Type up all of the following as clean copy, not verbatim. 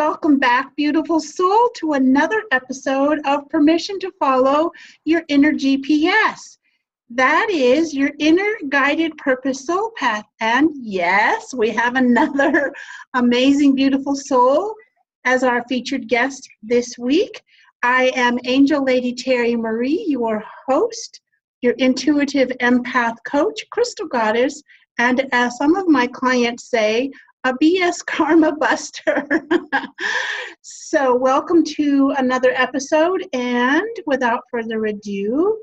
welcome back, beautiful soul, to another episode of Permission to Follow Your Inner GPS. That is your inner guided purpose soul path. And yes, we have another amazing, beautiful soul as our featured guest this week. I am Angel Lady Terry Marie, your host, your intuitive empath coach, crystal goddess, and as some of my clients say, a BS karma buster. So welcome to another episode, and without further ado,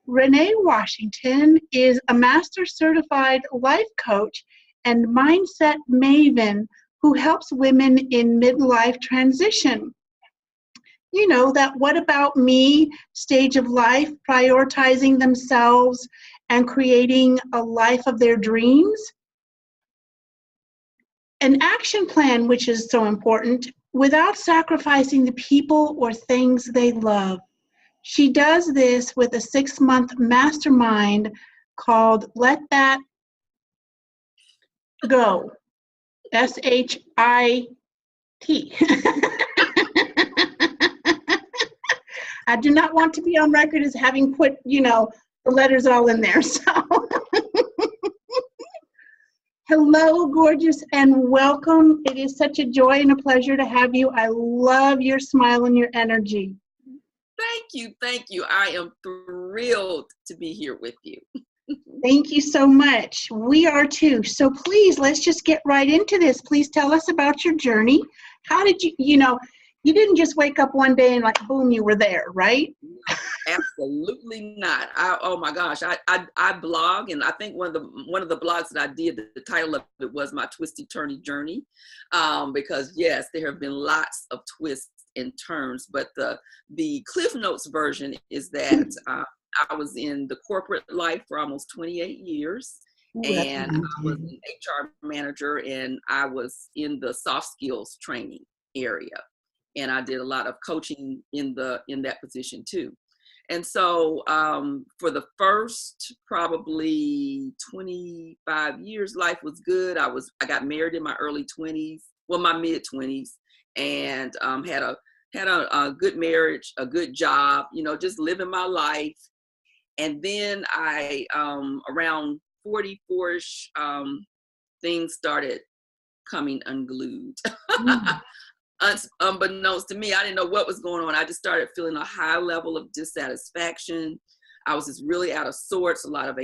Rene Washington is a master certified life coach and mindset maven who helps women in midlife transition. You know, that what about me stage of life, prioritizing themselves and creating a life of their dreams. An action plan, which is so important, without sacrificing the people or things they love. She does this with a 6-month mastermind called Let That Go, SHIT. I do not want to be on record as having put, the letters all in there. So, hello, gorgeous, and welcome. It is such a joy and a pleasure to have you. I love your smile and your energy. Thank you. I am thrilled to be here with you. Thank you so much. We are too. So please, let's just get right into this. Please tell us about your journey. How did you didn't just wake up one day and like, boom, you were there, right? Absolutely not. Oh my gosh. I blog, and I think one of the blogs that I did, the title of it was My Twisty Turny Journey. Because yes, there have been lots of twists and turns, but the Cliff Notes version is that I was in the corporate life for almost 28 years. And I was an HR manager, and I was in the soft skills training area. And I did a lot of coaching in that position too. And so for the first probably 25 years, life was good. I got married in my early 20s, well, my mid 20s, and had a good marriage, a good job, just living my life. And then I around 44ish, things started coming unglued. Unbeknownst to me, I didn't know what was going on. I just started feeling a high level of dissatisfaction. I was just really out of sorts, a lot of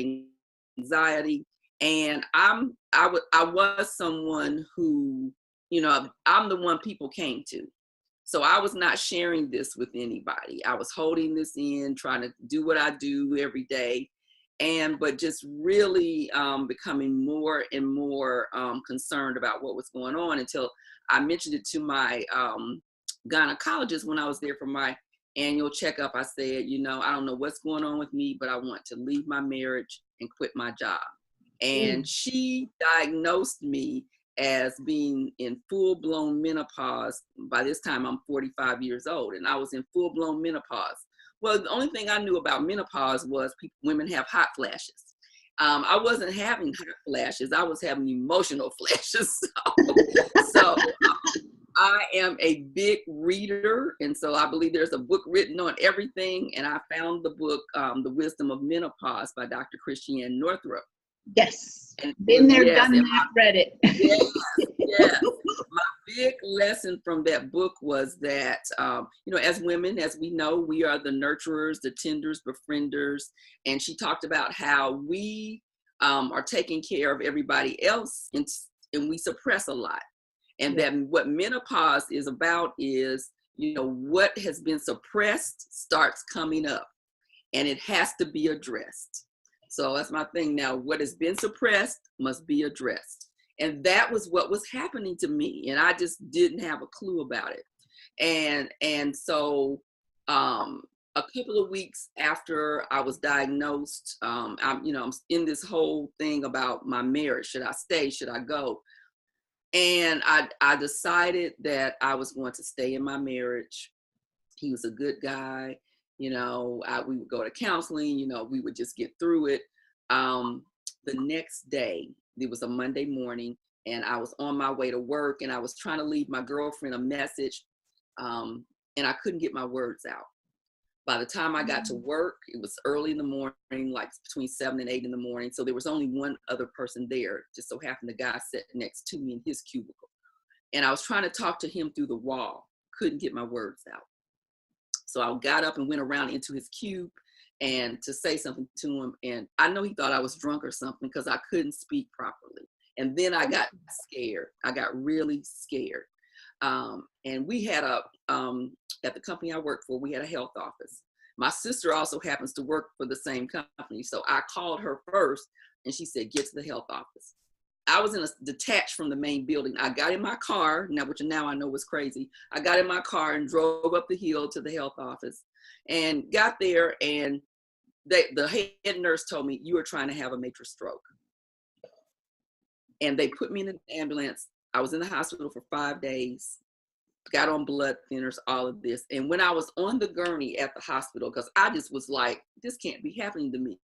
anxiety. And I was someone who, I'm the one people came to. So I was not sharing this with anybody. I was holding this in, trying to do what I do every day. But just really becoming more and more concerned about what was going on until I mentioned it to my gynecologist when I was there for my annual checkup. I said, I don't know what's going on with me, but I want to leave my marriage and quit my job. And she diagnosed me as being in full-blown menopause. By this time, I'm 45 years old, and I was in full-blown menopause. Well, the only thing I knew about menopause was women have hot flashes. I wasn't having hot flashes. I was having emotional flashes. So I am a big reader. And so I believe there's a book written on everything. And I found the book, The Wisdom of Menopause by Dr. Christiane Northrup. Yes. And been there, done that, read it. Yes. My big lesson from that book was that, as women, as we know, we are the nurturers, the tenders, befrienders. And she talked about how we are taking care of everybody else and we suppress a lot. And that what menopause is about is, what has been suppressed starts coming up, and it has to be addressed. So that's my thing now. What has been suppressed must be addressed. And that was what was happening to me. And I just didn't have a clue about it. And so a couple of weeks after I was diagnosed, I'm in this whole thing about my marriage. Should I stay? Should I go? And I decided that I was going to stay in my marriage. He was a good guy. We would go to counseling, we would just get through it. The next day, it was a Monday morning, and I was on my way to work, and I was trying to leave my girlfriend a message, and I couldn't get my words out. By the time I got to work, it was early in the morning, like between 7 and 8 in the morning. So there was only one other person there. Just so happened the guy sat next to me in his cubicle. And I was trying to talk to him through the wall. Couldn't get my words out. So I got up and went around into his cube and to say something to him. And I know he thought I was drunk or something because I couldn't speak properly. And then I got scared. I got really scared. And we had at the company I worked for, we had a health office. My sister also happens to work for the same company. So I called her first and she said, get to the health office. I was detached from the main building. I got in my car, which now I know was crazy. I got in my car and drove up the hill to the health office and got there, and the head nurse told me, you are trying to have a major stroke. And they put me in an ambulance. I was in the hospital for 5 days, got on blood thinners, all of this. And when I was on the gurney at the hospital, because I just was like, this can't be happening to me.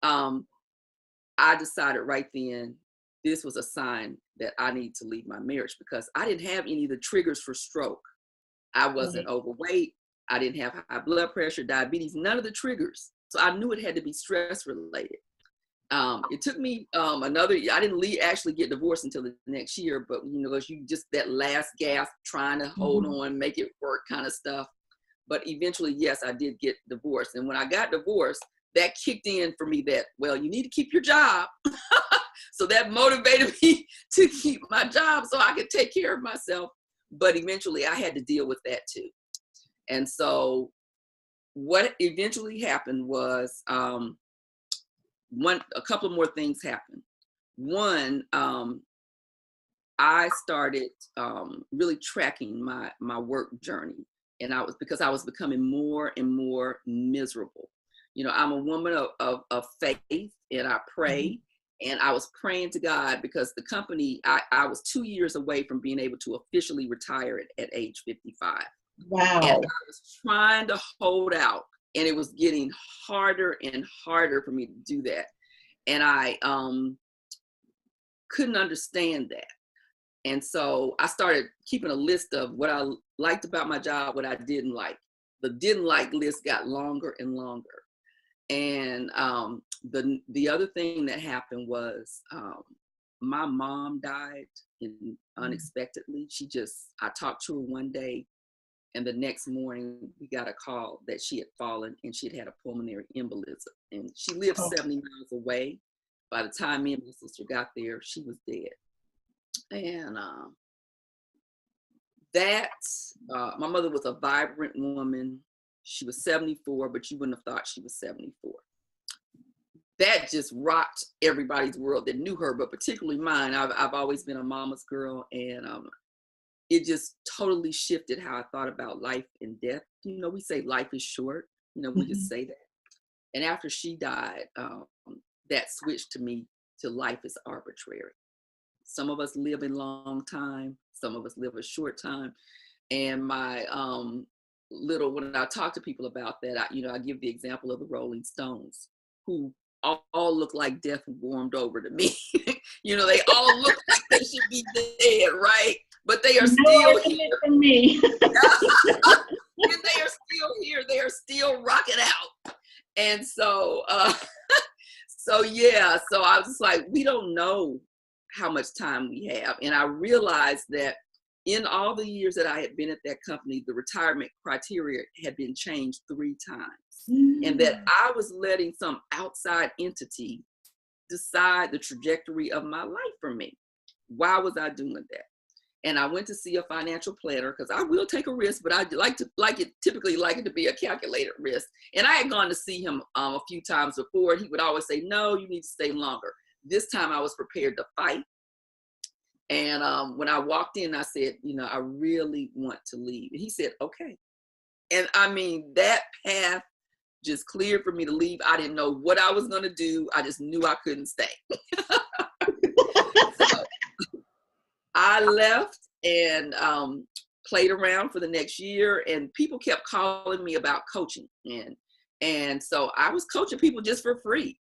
I decided right then, this was a sign that I need to leave my marriage, because I didn't have any of the triggers for stroke. I wasn't overweight. I didn't have high blood pressure, diabetes, none of the triggers. So I knew it had to be stress related. It took me another year. I didn't actually get divorced until the next year, but because you just that last gasp, trying to hold on, make it work kind of stuff. But eventually, yes, I did get divorced. And when I got divorced, that kicked in for me that, well, you need to keep your job. So that motivated me to keep my job so I could take care of myself. But eventually I had to deal with that too. And so what eventually happened was a couple more things happened. One, I started really tracking my work journey. And because I was becoming more and more miserable. I'm a woman of faith, and I pray. And I was praying to God because the company, I was 2 years away from being able to officially retire at age 55. Wow. And I was trying to hold out, and it was getting harder and harder for me to do that. And I couldn't understand that. And so I started keeping a list of what I liked about my job, what I didn't like. The didn't like list got longer and longer. And the other thing that happened was my mom died unexpectedly. I talked to her one day, and the next morning we got a call that she had fallen and she had a pulmonary embolism. And she lived 70 miles away. By the time me and my sister got there, she was dead. And my mother was a vibrant woman. She was 74, but you wouldn't have thought she was 74. That just rocked everybody's world that knew her, but particularly mine. I've always been a mama's girl, and it just totally shifted how I thought about life and death. We say life is short. We just say that. And after she died, that switched to me to life is arbitrary. Some of us live a long time. Some of us live a short time. And my when I talk to people about that, I give the example of the Rolling Stones, who all look like death warmed over to me. They all look like they should be dead, right? But they are still here. For me. And they are still here. They are still rocking out. And so, so I was just like, we don't know how much time we have. And I realized that in all the years that I had been at that company, the retirement criteria had been changed 3 times. And that I was letting some outside entity decide the trajectory of my life for me. Why was I doing that? And I went to see a financial planner, because I will take a risk, but I typically like it to be a calculated risk. And I had gone to see him a few times before, and he would always say, no, you need to stay longer. This time I was prepared to fight. And when I walked in, I said, I really want to leave. And he said, okay. And I mean, that path just cleared for me to leave. I didn't know what I was going to do. I just knew I couldn't stay. So I left and played around for the next year, and people kept calling me about coaching. And so I was coaching people just for free.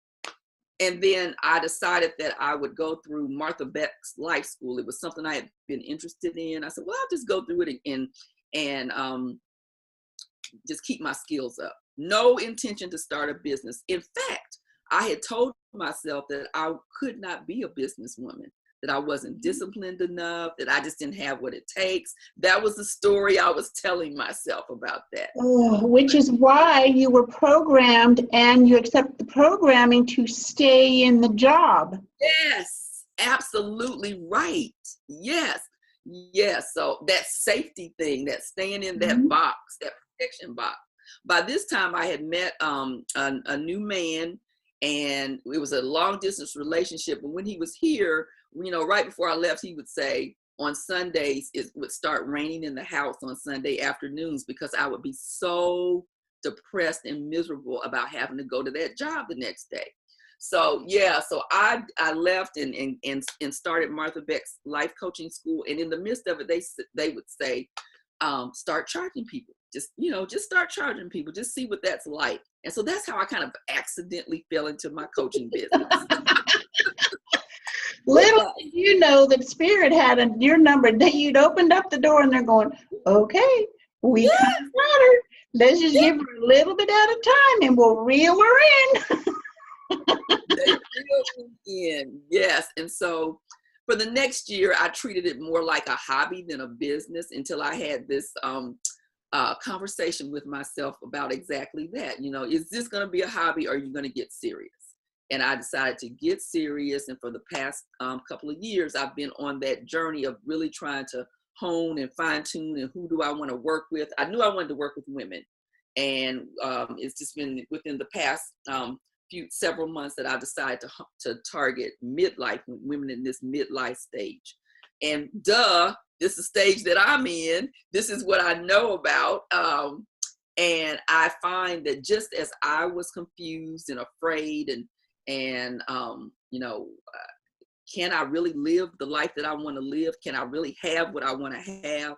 And then I decided that I would go through Martha Beck's life school. It was something I had been interested in. I said, well, I'll just go through it and just keep my skills up. No intention to start a business. In fact, I had told myself that I could not be a businesswoman, that I wasn't disciplined enough, that I just didn't have what it takes. That was the story I was telling myself about that. Oh, which is why you were programmed and you accept the programming to stay in the job. Yes, absolutely right. Yes. Yes. So that safety thing, that staying in that box, that protection box. By this time I had met a new man, and it was a long distance relationship. But when he was here, right before I left, he would say on Sundays, it would start raining in the house on Sunday afternoons because I would be so depressed and miserable about having to go to that job the next day. So yeah, so I left and started Martha Beck's life coaching school. And in the midst of it, they would say, start charging people. Just start charging people. Just see what that's like. And so that's how I kind of accidentally fell into my coaching business. Little did you know that Spirit had your number. You'd opened up the door and they're going, okay, we kind of got her. Let's just give her a little bit at a time and we'll reel her in. They reeled me in. Yes. And so for the next year, I treated it more like a hobby than a business until I had this conversation with myself about exactly that. Is this going to be a hobby or are you going to get serious? And I decided to get serious. And for the past couple of years, I've been on that journey of really trying to hone and fine tune and who do I want to work with. I knew I wanted to work with women. And it's just been within the past several months that I decided to target midlife, women in this midlife stage. And this is the stage that I'm in. This is what I know about. And I find that just as I was confused and afraid and can I really live the life that I want to live? Can I really have what I want to have?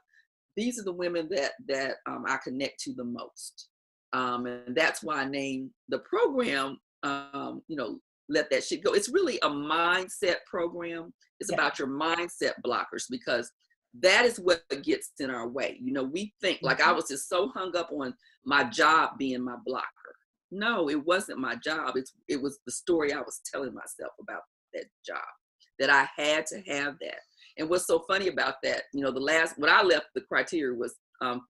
These are the women that I connect to the most. And that's why I named the program, Let That Shit Go. It's really a mindset program. It's about your mindset blockers, because that is what gets in our way. We think, like I was just so hung up on my job being my blocker. No, it wasn't my job. It was the story I was telling myself about that job, that I had to have that. And what's so funny about that, when I left, the criteria was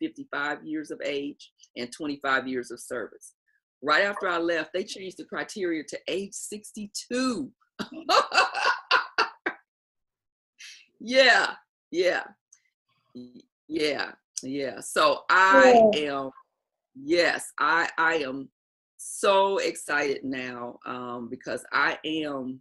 55 years of age and 25 years of service. Right after I left, they changed the criteria to age 62. Yeah. So I am so excited now because I am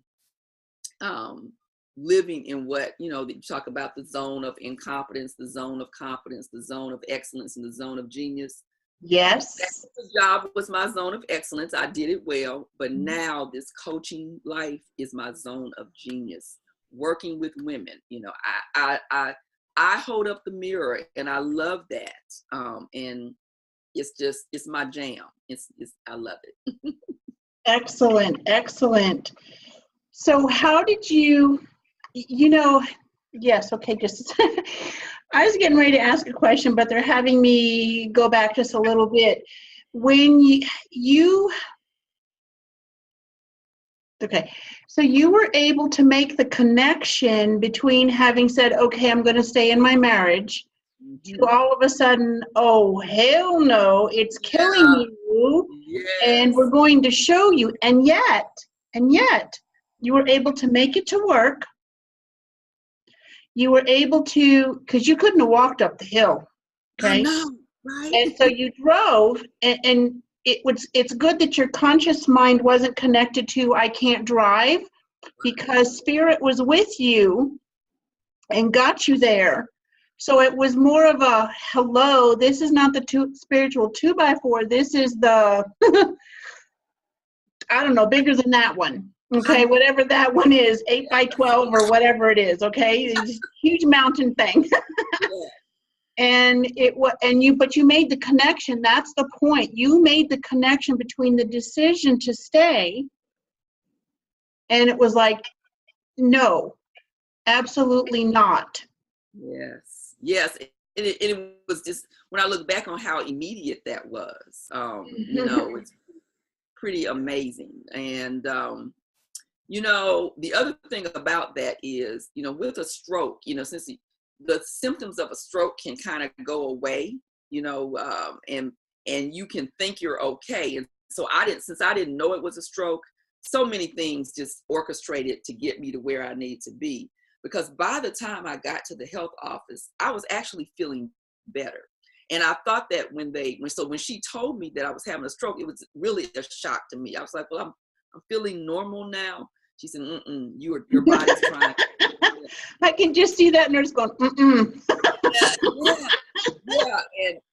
living in what, you talk about the zone of incompetence, the zone of competence, the zone of excellence, and the zone of genius. Yes. That job was my zone of excellence. I did it well, but now this coaching life is my zone of genius. Working with women, I hold up the mirror and I love that. And it's my jam. I love it. Excellent. So how did you, yes, okay, just, I was getting ready to ask a question, but they're having me go back just a little bit. When okay, so you were able to make the connection between having said, okay, I'm going to stay in my marriage, to all of a sudden, oh, hell no, it's killing you, and we're going to show you. And yet, you were able to make it to work. You were able to, because you couldn't have walked up the hill, okay? I know, right? And so you drove, and it's good that your conscious mind wasn't connected to, I can't drive, because Spirit was with you and got you there. So it was more of a, hello, this is not the spiritual 2x4. This is the, I don't know, bigger than that one. Okay, whatever that one is, 8x12 or whatever it is. Okay, it's a huge mountain thing. And but you made the connection. That's the point. You made the connection between the decision to stay And it was like, no, absolutely not. Yes. Yes. It was just, when I look back on how immediate that was, it's pretty amazing. And, the other thing about that is, with a stroke, since the symptoms of a stroke can kind of go away, and you can think you're okay. And so since I didn't know it was a stroke, so many things just orchestrated to get me to where I need to be. Because by the time I got to the health office, I was actually feeling better. And I thought that when she told me that I was having a stroke, it was really a shock to me. I was like, well, I'm feeling normal now. She said, your body's trying. I can just see that nurse going,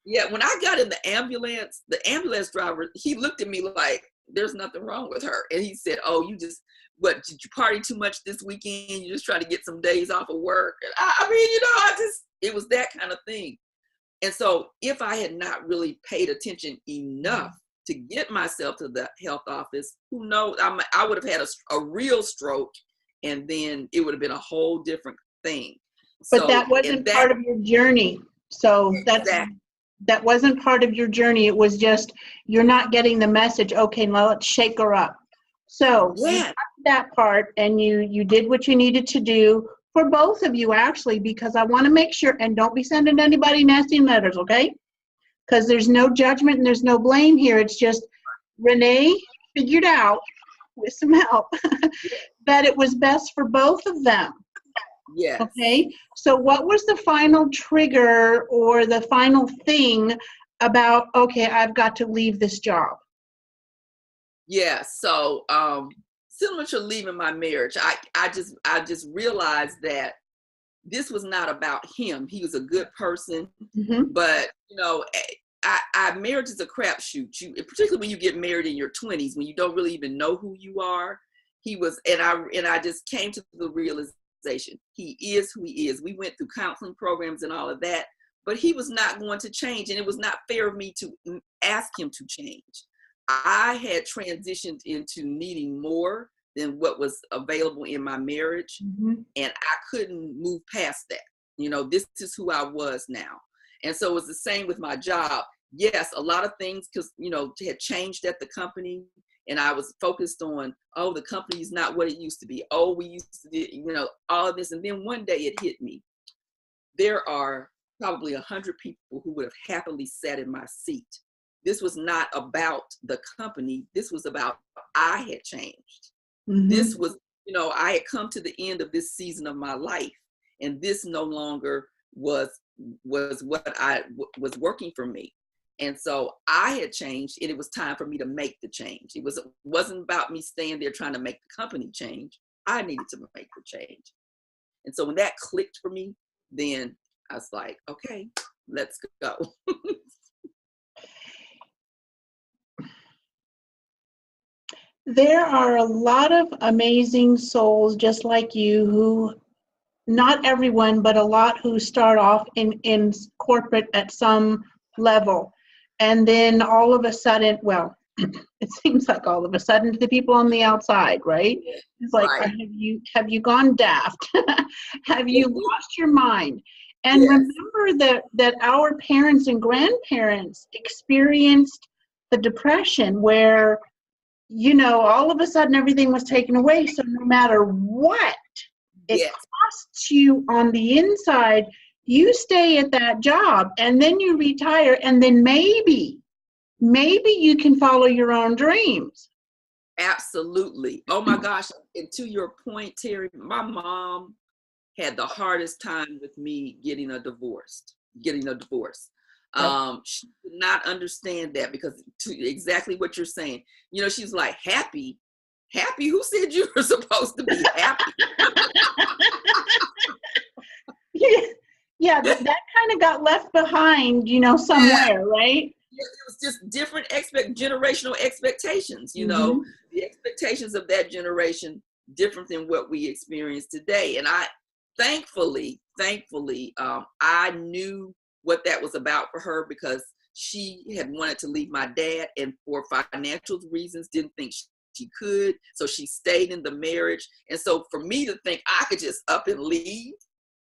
Yeah. And when I got in the ambulance driver, he looked at me like, there's nothing wrong with her. And he said, oh, did you party too much this weekend? You just try to get some days off of work. And it was that kind of thing. And so if I had not really paid attention enough to get myself to the health office, who knows, I would have had a real stroke, and then it would have been a whole different thing. But that wasn't part of your journey. So that wasn't part of your journey. It was just, you're not getting the message. Okay, now let's shake her up. So you got that part, and you did what you needed to do for both of you, actually, because I want to make sure, and don't be sending anybody nasty letters, okay? Because there's no judgment and there's no blame here. It's just Rene figured out with some help that it was best for both of them. Yes. Okay. So what was the final trigger or the final thing about, okay, I've got to leave this job? Yeah. So similar to leaving my marriage, I just realized that this was not about him. He was a good person, but marriage is a crapshoot. Particularly when you get married in your 20s, when you don't really even know who you are. I just came to the realization he is who he is. We went through counseling programs and all of that, but he was not going to change, and it was not fair of me to ask him to change. I had transitioned into needing more than what was available in my marriage, and I couldn't move past that. This is who I was now. And so it was the same with my job. Yes, a lot of things had changed at the company, and I was focused on, oh, the company is not what it used to be. Oh, we used to do, all of this. And then one day it hit me. There are probably 100 people who would have happily sat in my seat. This was not about the company. This was about I had changed. This was, I had come to the end of this season of my life, and this no longer was what I was working for me. And so I had changed, and it was time for me to make the change. It wasn't about me staying there trying to make the company change. I needed to make the change. And so when that clicked for me, then I was like, okay, let's go. There are a lot of amazing souls just like you who, not everyone, but a lot who start off in corporate at some level. And then all of a sudden, well, it seems like all of a sudden to the people on the outside, right? It's like, Right. have you gone daft? Have you lost your mind? And remember that our parents and grandparents experienced the Depression where, all of a sudden everything was taken away. So no matter what it costs you on the inside, you stay at that job and then you retire, and then maybe you can follow your own dreams. Absolutely. Oh my gosh. And to your point, Terry, my mom had the hardest time with me getting a divorce. She did not understand that, because to exactly what you're saying, she's like, happy? Who said you were supposed to be happy? Yeah, that kind of got left behind, somewhere, right? It was just different generational expectations, the expectations of that generation, different than what we experience today. And I, thankfully, I knew what that was about for her, because she had wanted to leave my dad, and for financial reasons didn't think she could. So she stayed in the marriage. And so for me to think I could just up and leave,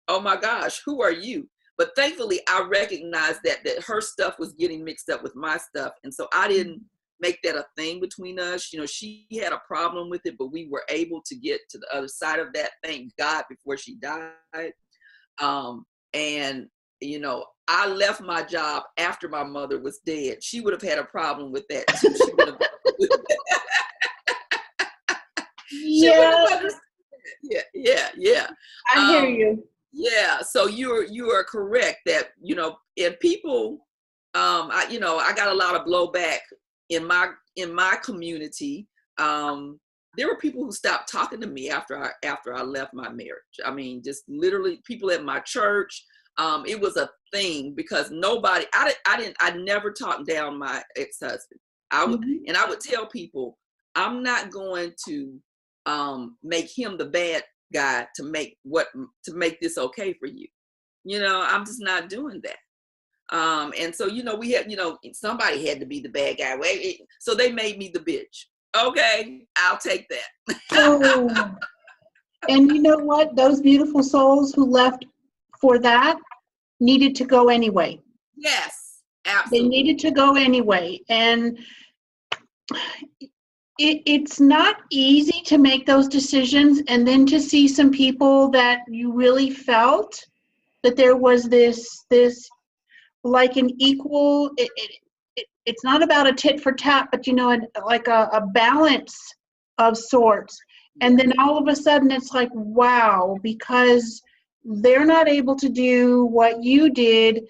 oh my gosh, who are you? But thankfully, I recognized that her stuff was getting mixed up with my stuff. And so I didn't make that a thing between us. You know, she had a problem with it, but we were able to get to the other side of that, thank God, before she died. And, you know, I left my job after my mother was dead. She would have had a problem with that too. She would have. Yeah. I hear you. Yeah. So you are correct that, you know, and people, I got a lot of blowback in my community. There were people who stopped talking to me after I left my marriage. I mean, just literally people at my church. It was a thing because I never talked down my ex-husband. And I would tell people, I'm not going to make him the bad guy to make this okay for you. You know, I'm just not doing that. And so, you know, we had, you know, somebody had to be the bad guy. So they made me the bitch. Okay, I'll take that. Oh. And you know what? Those beautiful souls who left for that needed to go anyway. Yes, absolutely. They needed to go anyway. And it's not easy to make those decisions and then to see some people that you really felt that there was this like an equal, it's not about a tit for tat, but you know, like a balance of sorts. And then all of a sudden it's like, wow, because they're not able to do what you did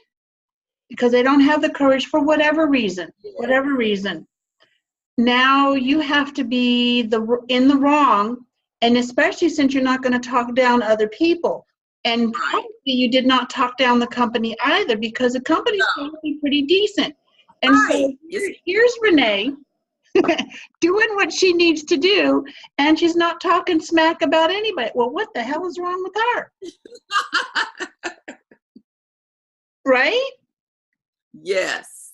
because they don't have the courage for whatever reason. Now you have to be in the wrong, and especially since you're not going to talk down other people. And probably you did not talk down the company either, because the company's probably pretty decent. And so here's Rene doing what she needs to do, and she's not talking smack about anybody. Well, what the hell is wrong with her? Right? Yes.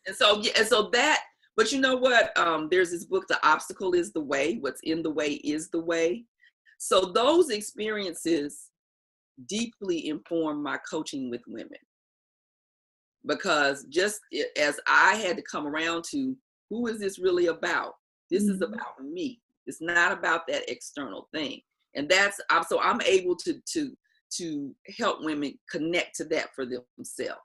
And so that, but you know what? There's this book, The Obstacle is the Way. What's in the way is the way. So those experiences deeply inform my coaching with women, because just as I had to come around to, who is this really about? This is about me. It's not about that external thing. And so I'm able to help women connect to that for themselves.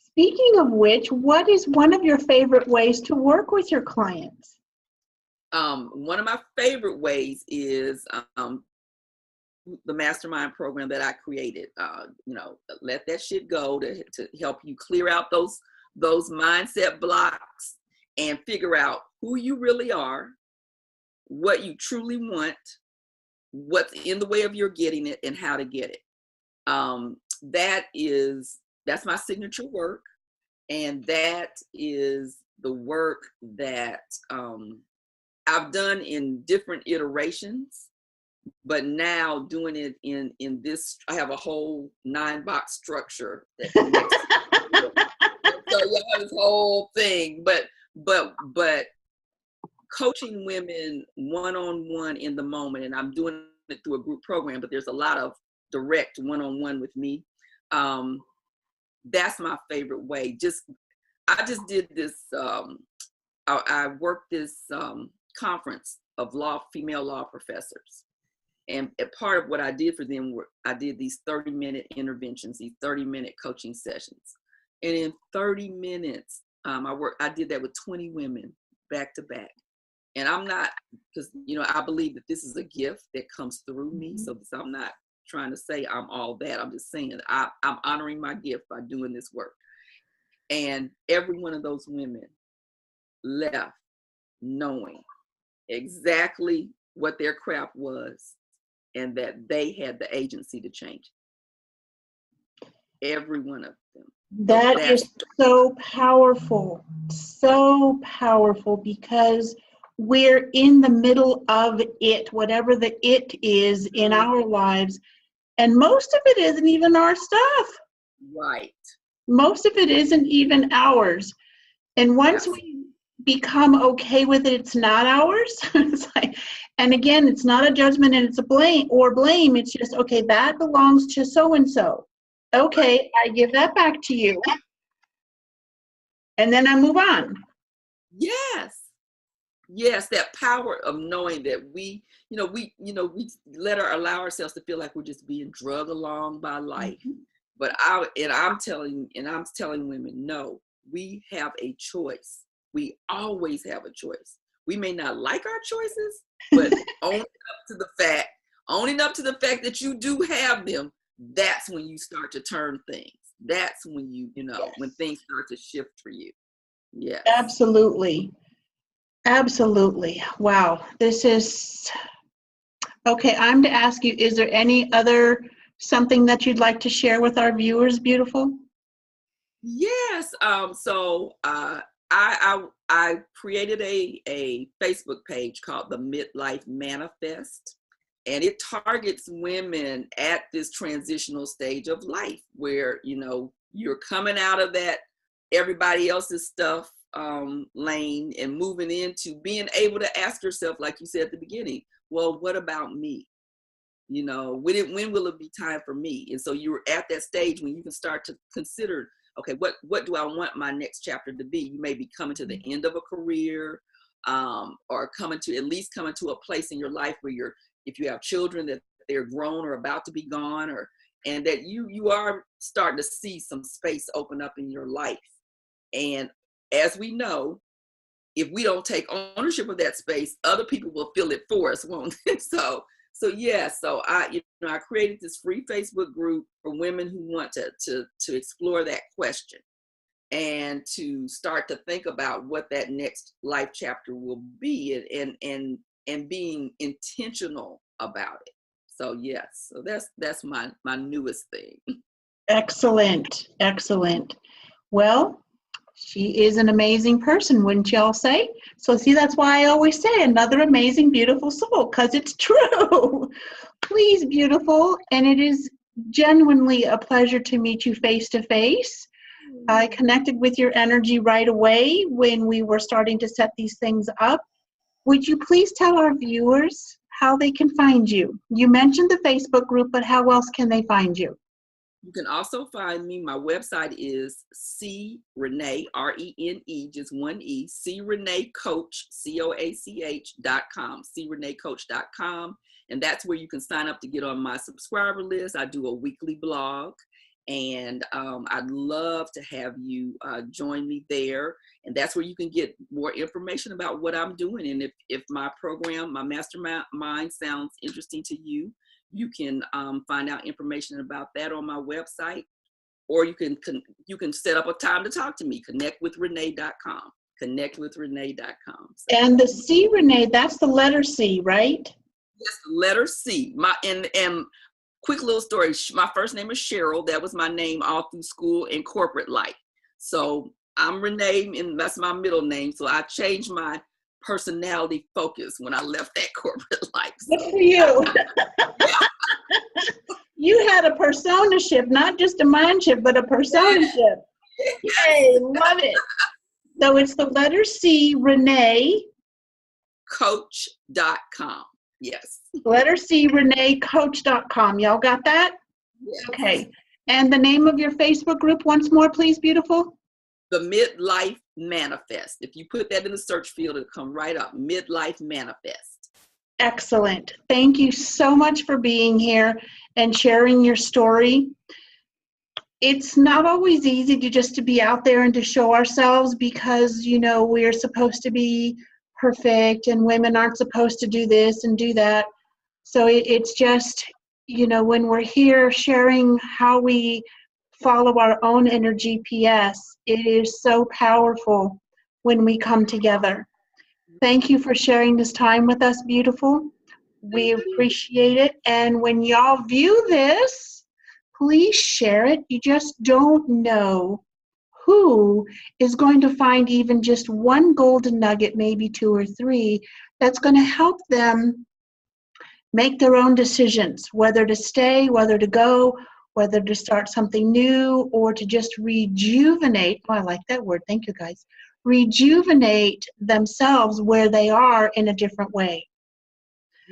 Speaking of which, what is one of your favorite ways to work with your clients? One of my favorite ways is the mastermind program that I created. Let that shit go, to help you clear out those mindset blocks and figure out who you really are, what you truly want, what's in the way of your getting it, and how to get it. That's my signature work, and that is the work that I've done in different iterations, but now doing it in this, I have a whole 9-box structure that connects. So you have this whole thing, but coaching women one-on-one in the moment, and I'm doing it through a group program, but there's a lot of direct one-on-one with me. That's my favorite way. I just did this, I worked this conference of female law professors. And a part of what I did for them I did these 30-minute interventions, these 30-minute coaching sessions. And in 30 minutes, I did that with 20 women back to back. And I'm not, because, I believe that this is a gift that comes through me. So I'm not trying to say I'm all that. I'm just saying I'm honoring my gift by doing this work. And every one of those women left knowing exactly what their crap was and that they had the agency to change it. Every one of them. That is so powerful, because we're in the middle of it, whatever the it is in our lives. And most of it isn't even our stuff. Right. Most of it isn't even ours. And once Yes. we become okay with it, it's not ours. It's like, and again, it's not a judgment and it's a blame. It's just, okay, that belongs to so-and-so. Okay, I give that back to you. And then I move on. Yes. Yes, that power of knowing that we allow ourselves to feel like we're just being drug along by life. Mm-hmm. But I'm telling women, no, we have a choice. We always have a choice. We may not like our choices, but owning up to the fact that you do have them, that's when you start to turn things. That's when Yes. when things start to shift for you. Yes. Absolutely. Absolutely. Wow. This is okay. I'm to ask you, is there any other something that you'd like to share with our viewers, beautiful? Yes. I created a Facebook page called the Midlife Manifest, and it targets women at this transitional stage of life where you're coming out of that everybody else's stuff lane and moving into being able to ask yourself, like you said at the beginning, well, what about me? When will it be time for me? And so you're at that stage when you can start to consider, okay, what do I want my next chapter to be? You may be coming to the end of a career, or coming to a place in your life where if you have children, that they're grown or about to be gone, and that you are starting to see some space open up in your life. And as we know, if we don't take ownership of that space, other people will fill it for us, won't they? So I created this free Facebook group for women who want to explore that question and to start to think about what that next life chapter will be, and being intentional about it. So yes, so that's my newest thing. Excellent. Excellent. Well, she is an amazing person, wouldn't y'all say? So see, that's why I always say another amazing, beautiful soul, because it's true. Please, beautiful. And it is genuinely a pleasure to meet you face to face. I connected with your energy right away when we were starting to set these things up. Would you please tell our viewers how they can find you? You mentioned the Facebook group, but how else can they find you? You can also find me. My website is Rene, Rene, just one E, Rene Coach, COACH.com, CReneCoach.com. And that's where you can sign up to get on my subscriber list. I do a weekly blog, and I'd love to have you join me there. And that's where you can get more information about what I'm doing. And if my program, my mastermind sounds interesting to you, you can find out information about that on my website, or you can set up a time to talk to me. Connectwithrene.com. Connectwithrene.com. So. And the C, Rene, that's the letter C, right? Yes, the letter C. And quick little story. My first name is Cheryl. That was my name all through school and corporate life. So I'm Rene, and that's my middle name. So I changed my personality focus when I left that corporate life. So. Good for you. You had a persona shift, not just a mind shift, but a persona shift. Yay, love it. So it's the letter C, Rene. Coach.com. Yes. Letter C, ReneCoach.com. Y'all got that? Yes. Okay. And the name of your Facebook group once more, please, beautiful? The Midlife Manifest. If you put that in the search field, it'll come right up. Midlife Manifest. Excellent. Thank you so much for being here and sharing your story. It's not always easy to be out there and to show ourselves because, we're supposed to be perfect and women aren't supposed to do this and do that. So it's just, when we're here sharing how we follow our own inner GPS, it is so powerful when we come together. Thank you for sharing this time with us, beautiful. We appreciate it. And when y'all view this, please share it. You just don't know who is going to find even just one golden nugget, maybe two or three, that's going to help them make their own decisions, whether to stay, whether to go, whether to start something new, or to just rejuvenate. Oh, I like that word. Thank you, guys. rejuvenate themselves where they are in a different way.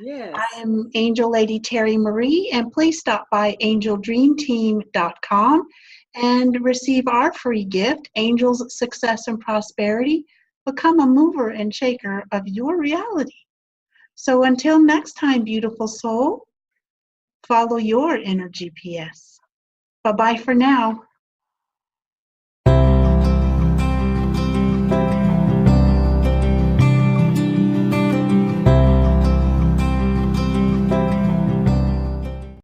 Yes. I am Angel Lady Terry Marie, and please stop by angeldreamteam.com and receive our free gift, Angels, Success, and Prosperity. Become a mover and shaker of your reality. So until next time, beautiful soul, follow your inner GPS. Bye-bye for now.